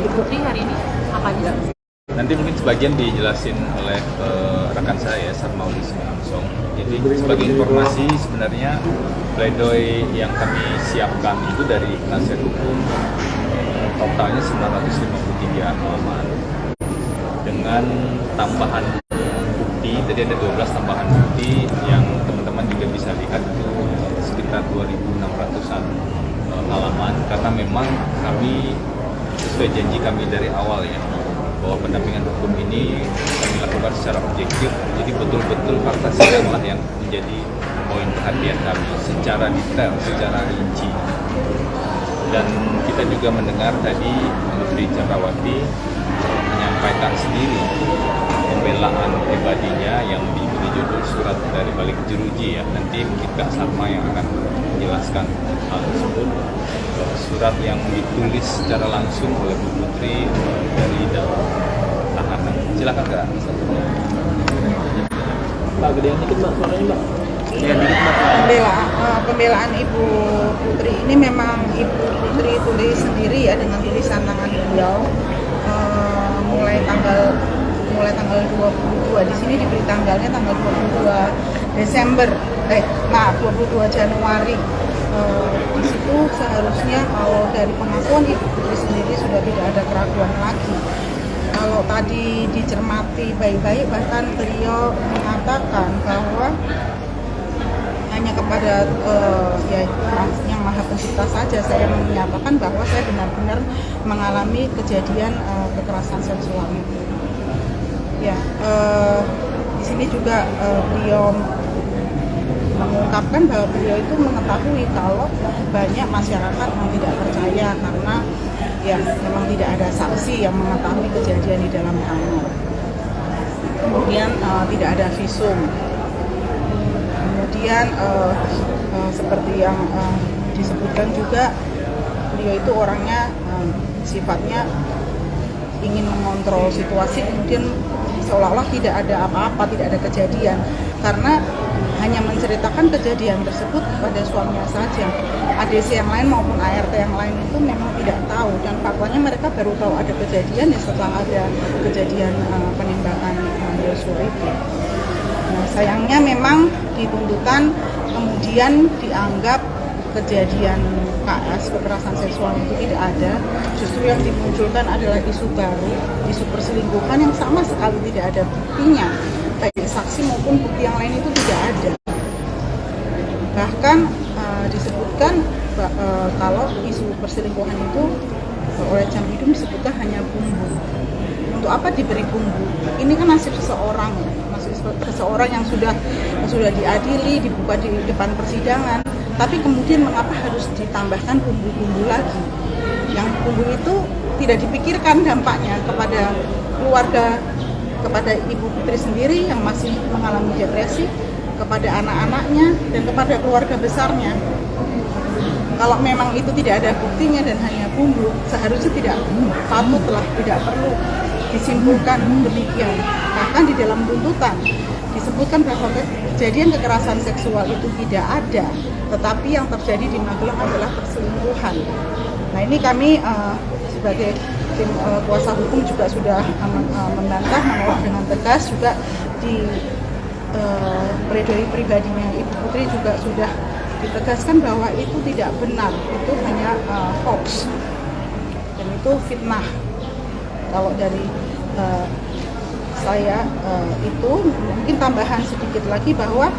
Ibu Putri hari ini apa aja? Nanti mungkin sebagian dijelasin oleh rekan saya, Sarmauli Simanungsong. Jadi sebagai informasi sebenarnya pledoi yang kami siapkan itu dari penasihat hukum totalnya 953 halaman dengan tambahan bukti. Tadi ada 12 tambahan bukti yang teman-teman juga bisa lihat itu sekitar 2.600-an halaman, karena memang kami sesuai janji kami dari awal ya, bahwa pendampingan hukum ini kami lakukan secara objektif, jadi betul-betul fakta sidanglah yang menjadi poin perhatian kami secara detail, secara rinci. Dan kita juga mendengar tadi Menteri Cakrawati menyampaikan sendiri pembelaan pribadinya yang diberi judul surat dari balik jeruji ya. Nanti mungkin Kak Salma yang akan menjelaskan hal tersebut. Surat yang ditulis secara langsung oleh Bu Putri dari dalam tahanan. Silakan Kak. Mbak, gedean dikit Mbak, suaranya Mbak. Ya, dikit Mbak. Pembelaan Ibu Putri ini memang Ibu Putri tulis sendiri ya dengan tulisan tangan beliau mulai tanggal 22. Di sini diberi tanggalnya tanggal 22 Desember 22 Januari. Di situ seharusnya kalau dari pengakuan Ibu Putri sendiri sudah tidak ada keraguan lagi. Kalau tadi dicermati baik-baik, bahkan beliau mengatakan bahwa hanya kepada yang Maha Pencipta saja saya menyatakan bahwa saya benar-benar mengalami kejadian kekerasan seksual itu. Ya, di sini juga beliau mengungkapkan bahwa beliau itu mengetahui kalau banyak masyarakat yang tidak percaya karena ya memang tidak ada saksi yang mengetahui kejadian di dalam kamar. Kemudian tidak ada visum. Kemudian seperti yang disebutkan juga beliau itu orangnya sifatnya ingin mengontrol situasi, kemudian seolah-olah tidak ada apa-apa, tidak ada kejadian, karena hanya menceritakan kejadian tersebut pada suaminya saja. ADC yang lain maupun ART yang lain itu memang tidak tahu, dan faktanya mereka baru tahu ada kejadian setelah ada kejadian penembakan Yosua itu. Nah, sayangnya memang di tuntutan kemudian dianggap kejadian KS, kekerasan seksual itu tidak ada. Justru yang dimunculkan adalah isu baru, isu perselingkuhan yang sama sekali tidak ada buktinya, baik saksi maupun bukti yang lain itu tidak ada. Bahkan disebutkan kalau isu perselingkuhan itu oleh Jam Hidung disebutkan hanya bumbu. Untuk apa diberi bumbu? Ini kan nasib seseorang, seseorang yang sudah diadili, dibuka di depan persidangan. Tapi kemudian mengapa harus ditambahkan bumbu-bumbu lagi? Yang bumbu itu tidak dipikirkan dampaknya kepada keluarga, kepada Ibu Putri sendiri yang masih mengalami depresi, kepada anak-anaknya, dan kepada keluarga besarnya. Kalau memang itu tidak ada buktinya dan hanya bumbu, seharusnya tidak patutlah, tidak perlu disimpulkan demikian. Bahkan di dalam tuntutan disebutkan bahwa kejadian kekerasan seksual itu tidak ada, tetapi yang terjadi di Magelang adalah perselingkuhan. Nah, ini kami sebagai tim kuasa hukum juga sudah membantah, menolak dengan tegas. Juga di pledoi pribadinya Ibu Putri juga sudah ditegaskan bahwa itu tidak benar, itu hanya hoax dan itu fitnah. Kalau dari saya itu mungkin tambahan sedikit lagi bahwa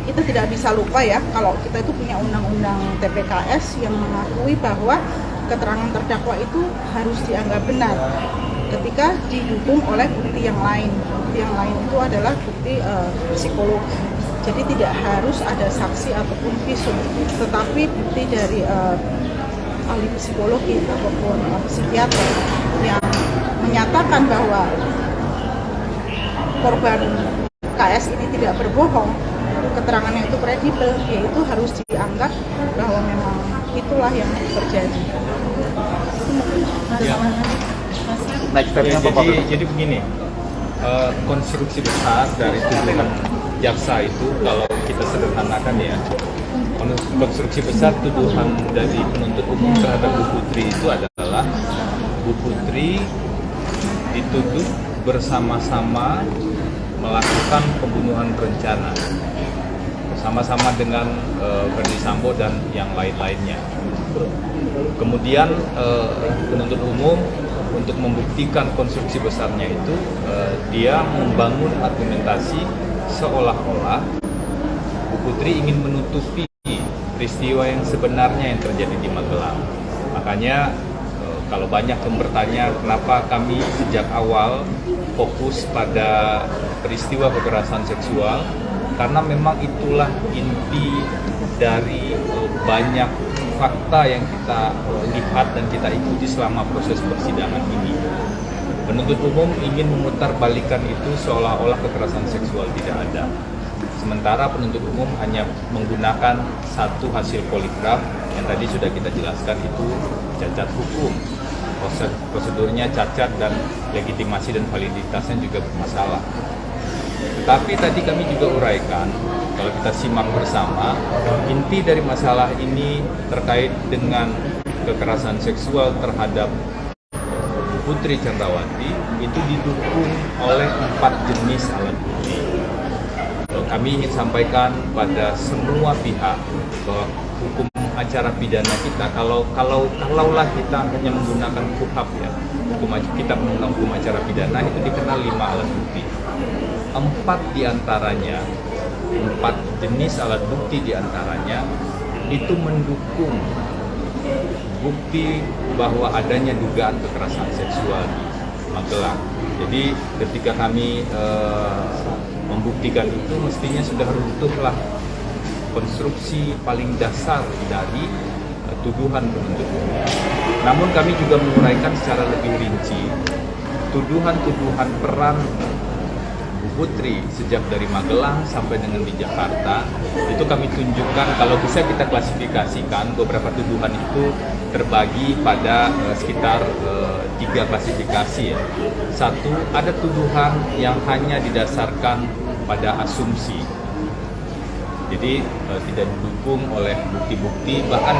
kita tidak bisa lupa ya, kalau kita itu punya undang-undang TPKS yang mengakui bahwa keterangan terdakwa itu harus dianggap benar ketika didukung oleh bukti yang lain. Bukti yang lain itu adalah bukti psikologi. Jadi tidak harus ada saksi ataupun visum, tetapi bukti dari ahli psikologi ataupun psikiater yang menyatakan bahwa korban KS ini tidak berbohong, keterangannya itu kredibel, yaitu harus dianggap bahwa memang itulah yang terjadi. Ya. Jadi begini, konstruksi besar dari tuduhan jaksa itu, kalau kita sederhanakan ya, konstruksi besar tuduhan dari penuntut umum terhadap Bu Putri itu adalah Bu Putri dituduh bersama-sama melakukan pembunuhan berencana bersama-sama dengan Verdi Sambo dan yang lain-lainnya. Kemudian penuntut umum untuk membuktikan konstruksi besarnya itu dia membangun argumentasi seolah-olah Bu Putri ingin menutupi peristiwa yang sebenarnya yang terjadi di Magelang. Makanya kalau banyak yang bertanya kenapa kami sejak awal fokus pada peristiwa kekerasan seksual, karena memang itulah inti dari banyak fakta yang kita lihat dan kita ikuti selama proses persidangan ini. Penuntut umum ingin memutarbalikkan itu seolah-olah kekerasan seksual tidak ada. Sementara penuntut umum hanya menggunakan satu hasil poligraf yang tadi sudah kita jelaskan itu cacat hukum. Prosedurnya cacat dan legitimasi dan validitasnya juga bermasalah. Tetapi tadi kami juga uraikan, kalau kita simak bersama, inti dari masalah ini terkait dengan kekerasan seksual terhadap Putri Chandrawati itu didukung oleh 4 jenis alat bukti. Kami ingin sampaikan pada semua pihak bahwa hukum acara pidana kita, kalaulah kita hanya menggunakan KUHP ya, kita menggunakan hukum acara pidana itu dikenal 5 alat bukti. 4 diantaranya, 4 jenis alat bukti diantaranya itu mendukung bukti bahwa adanya dugaan kekerasan seksual di Magelang. Jadi ketika kami membuktikan itu mestinya sudah runtuhlah konstruksi paling dasar dari tuduhan penuntut umum. Namun kami juga menguraikan secara lebih rinci tuduhan-tuduhan peran Bu Putri sejak dari Magelang sampai dengan di Jakarta. Itu kami tunjukkan, kalau bisa kita klasifikasikan beberapa tuduhan itu terbagi pada sekitar 3 klasifikasi ya. Satu, ada tuduhan yang hanya didasarkan pada asumsi. Jadi tidak didukung oleh bukti-bukti, bahkan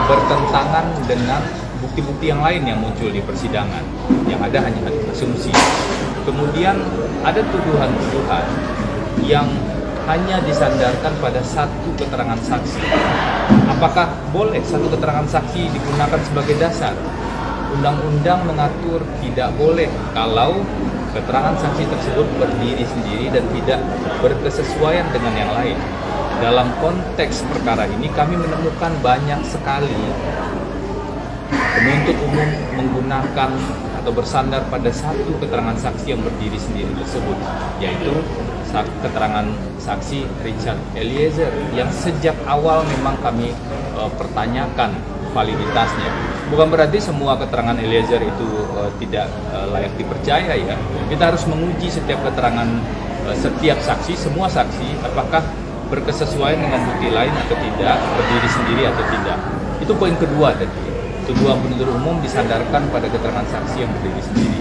bertentangan dengan bukti-bukti yang lain yang muncul di persidangan. Yang ada hanya asumsi. Kemudian ada tuduhan-tuduhan yang hanya disandarkan pada satu keterangan saksi. Apakah boleh satu keterangan saksi digunakan sebagai dasar? Undang-undang mengatur tidak boleh kalau keterangan saksi tersebut berdiri sendiri dan tidak berkesesuaian dengan yang lain. Dalam konteks perkara ini kami menemukan banyak sekali penuntut umum menggunakan atau bersandar pada satu keterangan saksi yang berdiri sendiri tersebut, yaitu keterangan saksi Richard Eliezer yang sejak awal memang kami pertanyakan validitasnya. Bukan berarti semua keterangan Eliezer itu tidak layak dipercaya ya. Kita harus menguji setiap keterangan setiap saksi, semua saksi apakah berkesesuaian dengan bukti lain atau tidak, berdiri sendiri atau tidak. Itu poin kedua tadi. Tuduhan penuntut umum disandarkan pada keterangan saksi yang berdiri sendiri.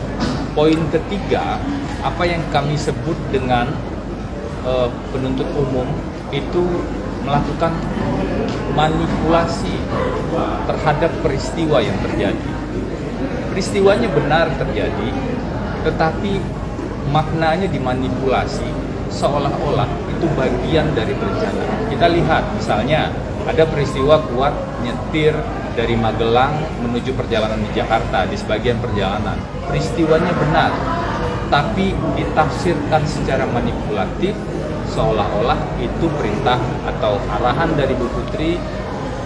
Poin ketiga, apa yang kami sebut dengan penuntut umum itu melakukan manipulasi terhadap peristiwa yang terjadi. Peristiwanya benar terjadi, tetapi maknanya dimanipulasi seolah-olah itu bagian dari perencanaan. Kita lihat misalnya ada peristiwa Kuat nyetir dari Magelang menuju perjalanan di Jakarta di sebagian perjalanan. Peristiwanya benar, tapi ditafsirkan secara manipulatif seolah-olah itu perintah atau arahan dari Bu Putri,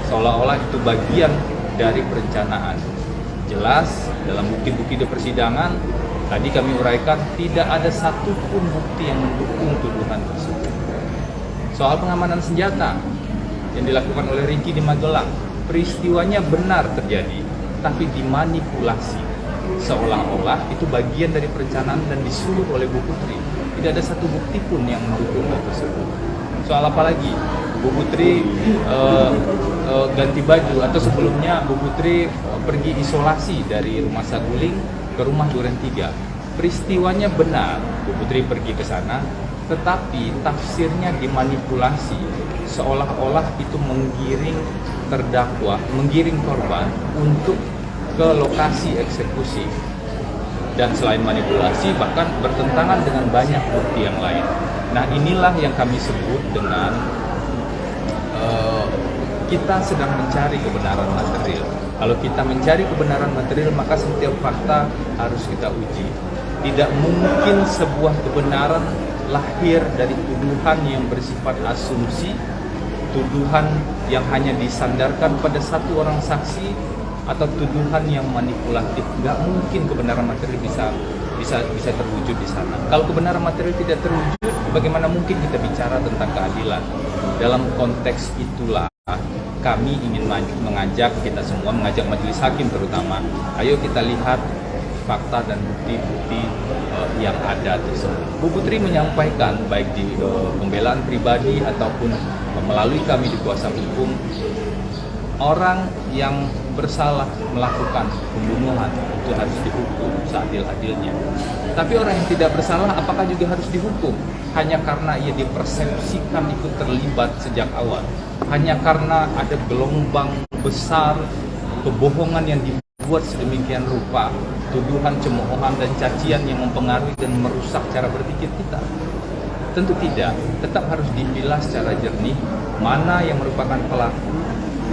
seolah-olah itu bagian dari perencanaan. Jelas dalam bukti-bukti di persidangan tadi kami uraikan tidak ada satupun bukti yang mendukung tuduhan tersebut. Soal pengamanan senjata yang dilakukan oleh Ricky di Magelang, peristiwanya benar terjadi, tapi dimanipulasi seolah-olah itu bagian dari perencanaan dan disuruh oleh Bu Putri. Tidak ada satu bukti pun yang mendukung hal tersebut. Soal apa lagi? Bu Putri ganti baju atau sebelumnya Bu Putri pergi isolasi dari rumah Saguling ke rumah Duren 3. Peristiwanya benar, Bu Putri pergi ke sana, tetapi tafsirnya dimanipulasi seolah-olah itu menggiring terdakwa, menggiring korban untuk ke lokasi eksekusi. Dan selain manipulasi, bahkan bertentangan dengan banyak bukti yang lain. Nah, inilah yang kami sebut dengan kita sedang mencari kebenaran material. Kalau kita mencari kebenaran material, maka setiap fakta harus kita uji. Tidak mungkin sebuah kebenaran lahir dari tuduhan yang bersifat asumsi, tuduhan yang hanya disandarkan pada satu orang saksi, atau tuduhan yang manipulatif. Nggak mungkin kebenaran material bisa terwujud di sana. Kalau kebenaran material tidak terwujud, bagaimana mungkin kita bicara tentang keadilan? Dalam konteks itulah kami ingin mengajak kita semua, mengajak majelis hakim terutama, ayo kita lihat fakta dan bukti-bukti yang ada tersebut. Bu Putri menyampaikan baik di pembelaan pribadi ataupun melalui kami di kuasa hukum, orang yang bersalah melakukan pembunuhan itu harus dihukum seadil-adilnya. Tapi orang yang tidak bersalah apakah juga harus dihukum? Hanya karena ia dipersepsikan ikut terlibat sejak awal. Hanya karena ada gelombang besar kebohongan yang dibuat sedemikian rupa, tuduhan, cemoohan, dan cacian yang mempengaruhi dan merusak cara berpikir kita. Tentu tidak, tetap harus dipilah secara jernih mana yang merupakan pelaku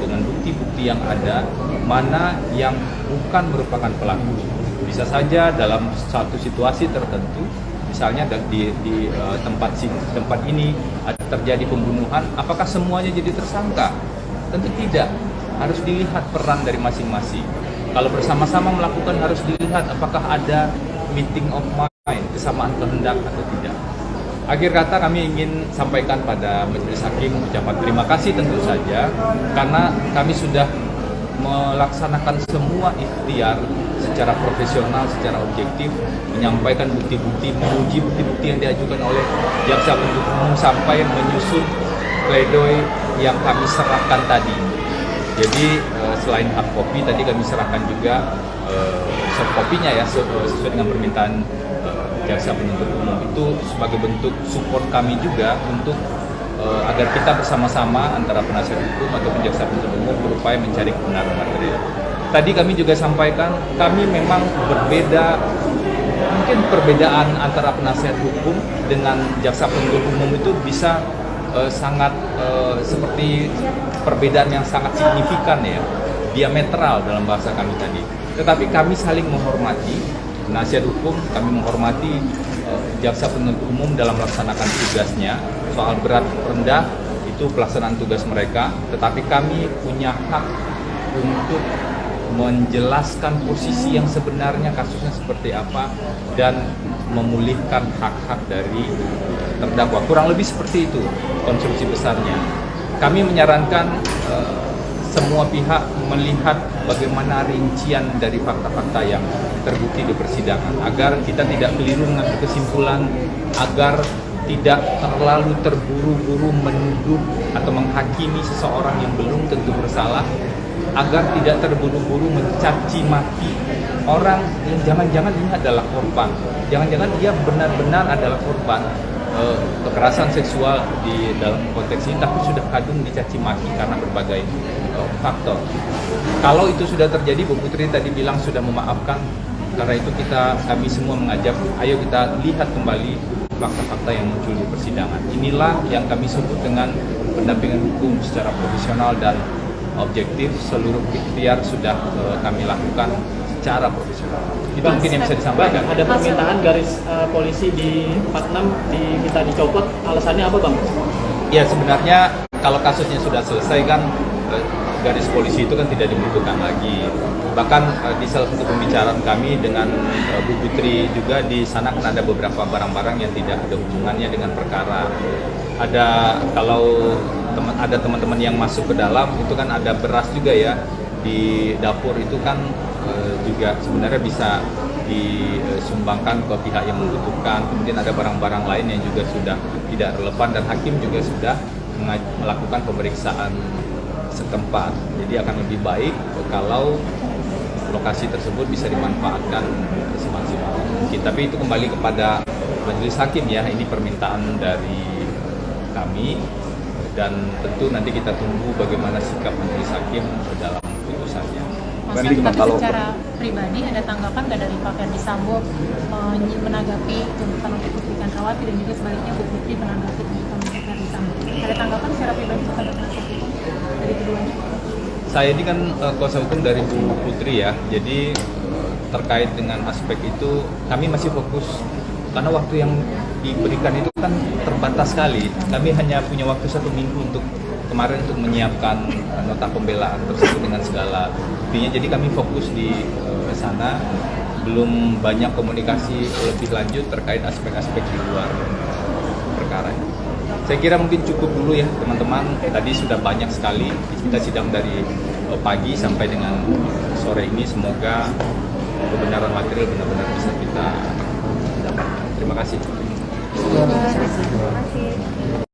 dengan bukti-bukti yang ada, mana yang bukan merupakan pelaku. Bisa saja dalam satu situasi tertentu, misalnya di tempat ini terjadi pembunuhan, apakah semuanya jadi tersangka? Tentu tidak, harus dilihat peran dari masing-masing. Kalau bersama-sama melakukan harus dilihat apakah ada meeting of mind, kesamaan kehendak atau tidak. Akhir kata kami ingin sampaikan pada majelis hakim ucapan terima kasih tentu saja karena kami sudah melaksanakan semua ikhtiar secara profesional, secara objektif, menyampaikan bukti-bukti, menguji bukti-bukti yang diajukan oleh jaksa penuntut umum sampai menyusun pledoi yang kami serahkan tadi. Jadi selain hard copy tadi kami serahkan juga soft copy-nya ya sesuai dengan permintaan jaksa penuntut umum, itu sebagai bentuk support kami juga untuk agar kita bersama-sama antara penasihat hukum ataupun jaksa penuntut umum berupaya mencari kebenaran material. Tadi kami juga sampaikan kami memang berbeda, mungkin perbedaan antara penasihat hukum dengan jaksa penuntut umum itu bisa sangat seperti perbedaan yang sangat signifikan ya, diametral dalam bahasa kami tadi. Tetapi kami saling menghormati. Penasihat hukum kami menghormati jaksa penuntut umum dalam melaksanakan tugasnya. Soal berat rendah itu pelaksanaan tugas mereka, tetapi kami punya hak untuk menjelaskan posisi yang sebenarnya kasusnya seperti apa dan memulihkan hak-hak dari terdakwa. Kurang lebih seperti itu konstruksi besarnya. Kami menyarankan semua pihak melihat bagaimana rincian dari fakta-fakta yang terbukti di persidangan agar kita tidak keliru mengambil kesimpulan, agar tidak terlalu terburu-buru menuduh atau menghakimi seseorang yang belum tentu bersalah, agar tidak terburu-buru mencaci maki orang yang jangan-jangan ini adalah korban, jangan-jangan dia benar-benar adalah korban kekerasan seksual di dalam konteks ini, tapi sudah kadung dicaci maki karena berbagai faktor. Kalau itu sudah terjadi, Bu Putri tadi bilang sudah memaafkan, karena itu kami semua mengajak, ayo kita lihat kembali fakta-fakta yang muncul di persidangan. Inilah yang kami sebut dengan pendampingan hukum secara profesional dan objektif. Seluruh ikhtiar sudah kami lakukan secara profesional. Itu mungkin yang bisa disampaikan. Ada permintaan garis polisi di 46 diminta dicopot, alasannya apa Bang? Ya sebenarnya kalau kasusnya sudah selesai kan garis polisi itu kan tidak dibutuhkan lagi. Bahkan di salah satu pembicaraan kami dengan Bu Putri juga, di sana kan ada beberapa barang-barang yang tidak ada hubungannya dengan perkara. Kalau ada teman-teman yang masuk ke dalam itu kan ada beras juga ya di dapur, itu kan juga sebenarnya bisa disumbangkan ke pihak yang membutuhkan. Kemudian ada barang-barang lain yang juga sudah tidak relevan dan hakim juga sudah melakukan pemeriksaan setempat. Jadi akan lebih baik kalau lokasi tersebut bisa dimanfaatkan semaksimal mungkin. Tapi itu kembali kepada majelis hakim ya, ini permintaan dari kami dan tentu nanti kita tunggu bagaimana sikap majelis hakim dalam putusannya. Maksudnya, tapi secara pribadi ada tanggapan nggak dari Pak Ferdi Sambo menanggapi tuntutan untuk Putri Candrawati dan juga sebaliknya Bu Putri menanggapi tuntutan untuk Ferdi Sambo? Ada tanggapan secara pribadi terhadap penasihat hukum dari keduanya? Saya ini kan kuasa hukum dari Bu Putri ya, jadi terkait dengan aspek itu kami masih fokus karena waktu yang diberikan itu kan terbatas sekali. Kami hanya punya waktu 1 minggu untuk kemarin untuk menyiapkan nota pembelaan tersebut dengan segala buktinya. Jadi kami fokus di sana, belum banyak komunikasi lebih lanjut terkait aspek-aspek di luar perkara. Saya kira mungkin cukup dulu ya teman-teman. Tadi sudah banyak sekali kita sidang dari pagi sampai dengan sore ini. Semoga kebenaran material benar-benar bisa kita dapatkan. Terima kasih. Terima kasih.